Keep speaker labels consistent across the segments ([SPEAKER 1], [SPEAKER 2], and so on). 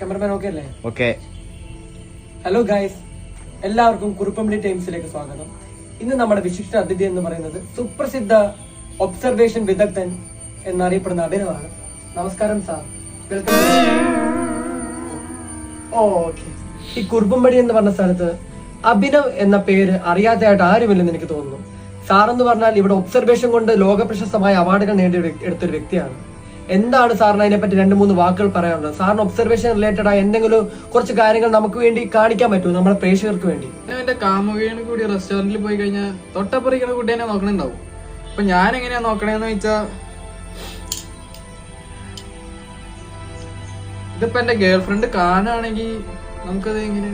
[SPEAKER 1] Cameraman okay അല്ലേ?
[SPEAKER 2] Okay.
[SPEAKER 1] Hello guys, എല്ലാവർക്കും കുറുപ്പമ്പടി ടൈംസിലേക്ക് സ്വാഗതം. ഇന്ന് നമ്മുടെ വിശിഷ്ട അതിഥി എന്ന് പറയുന്നത് സുപ്രസിദ്ധ ഒബ്സർവേഷൻ വിദഗ്ധൻ എന്നറിയപ്പെടുന്ന അഭിനവാണ്. നമസ്കാരം സാർ, വെൽക്കം. ഓക്കെ. ഈ കുറുപ്പമ്പടി എന്ന് പറഞ്ഞ സ്ഥലത്ത് അഭിനവ് എന്ന പേര് അറിയാത്തതായിട്ട് ആരുമില്ലെന്ന് എനിക്ക് തോന്നുന്നു. സാർ എന്ന് പറഞ്ഞാൽ ഇവിടെ ഒബ്സർവേഷൻ കൊണ്ട് ലോക പ്രശസ്തമായ അവാർഡുകൾ എടുത്തൊരു വ്യക്തിയാണ്. എന്താണ് സാറിന് അതിനെപ്പറ്റി 2-3 വാക്കുകൾ പറയാനുള്ളത്? സാറിന് ഒബ്സർവേഷൻ റിലേറ്റഡ് ആയ എന്തെങ്കിലും കുറച്ച് കാര്യങ്ങൾ നമുക്ക് വേണ്ടി കാണിക്കാൻ പറ്റുമോ, നമ്മുടെ പ്രേക്ഷകർക്ക് വേണ്ടി?
[SPEAKER 3] എന്റെ കാമുകയാണ് കൂടി റെസ്റ്റോറന്റിൽ പോയി കഴിഞ്ഞാൽ തൊട്ടപ്പുറയ്ക്കണ കുട്ടി തന്നെ നോക്കണുണ്ടാവും. അപ്പൊ ഞാൻ എങ്ങനെയാ നോക്കണേന്ന് വെച്ചാ, ഇതിപ്പോ എന്റെ ഗേൾ ഫ്രണ്ട് കാണുകയാണെങ്കിൽ നമുക്കത് എങ്ങനെ,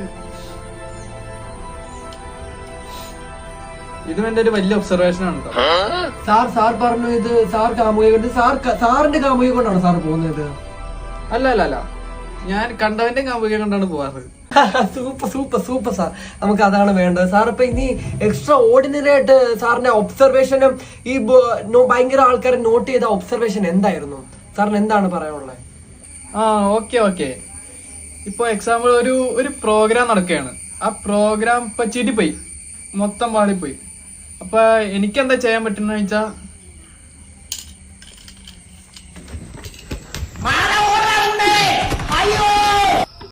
[SPEAKER 3] ഇതും എന്റെ ഒരു വലിയ ഒബ്സർവേഷൻ ആണ് കേട്ടോ.
[SPEAKER 1] സാർ പറഞ്ഞു ഇത് സാർ കാമുകയെ കൊണ്ട് സാറിന്റെ കാമുകയെ കൊണ്ടാണ് സാർ പോകുന്നത്?
[SPEAKER 3] അല്ല, ഞാൻ കണ്ടവന്റെ കാമുകയെ കൊണ്ടാണ് പോവാറ്.
[SPEAKER 1] സൂപ്പർ സാർ, നമുക്ക് അതാണ് വേണ്ടത്. സാർ ഇപ്പൊ ഇനി എക്സ്ട്രാ ഓർഡിനറി ആയിട്ട് സാറിന്റെ ഒബ്സർവേഷനും ഈ ഭയങ്കര ആൾക്കാരെ നോട്ട് ചെയ്ത ഒബ്സർവേഷൻ എന്തായിരുന്നു? സാറിന് എന്താണ് പറയാനുള്ളത്?
[SPEAKER 3] ഓക്കെ. ഇപ്പൊ എക്സാമ്പിൾ ഒരു പ്രോഗ്രാം നടക്കുകയാണ്. ആ പ്രോഗ്രാം ഇപ്പൊ ചീറ്റിപ്പോയി, മൊത്തം പാളിപ്പോയി. അപ്പൊ എനിക്കെന്താ ചെയ്യാൻ പറ്റുന്ന വെച്ചാ,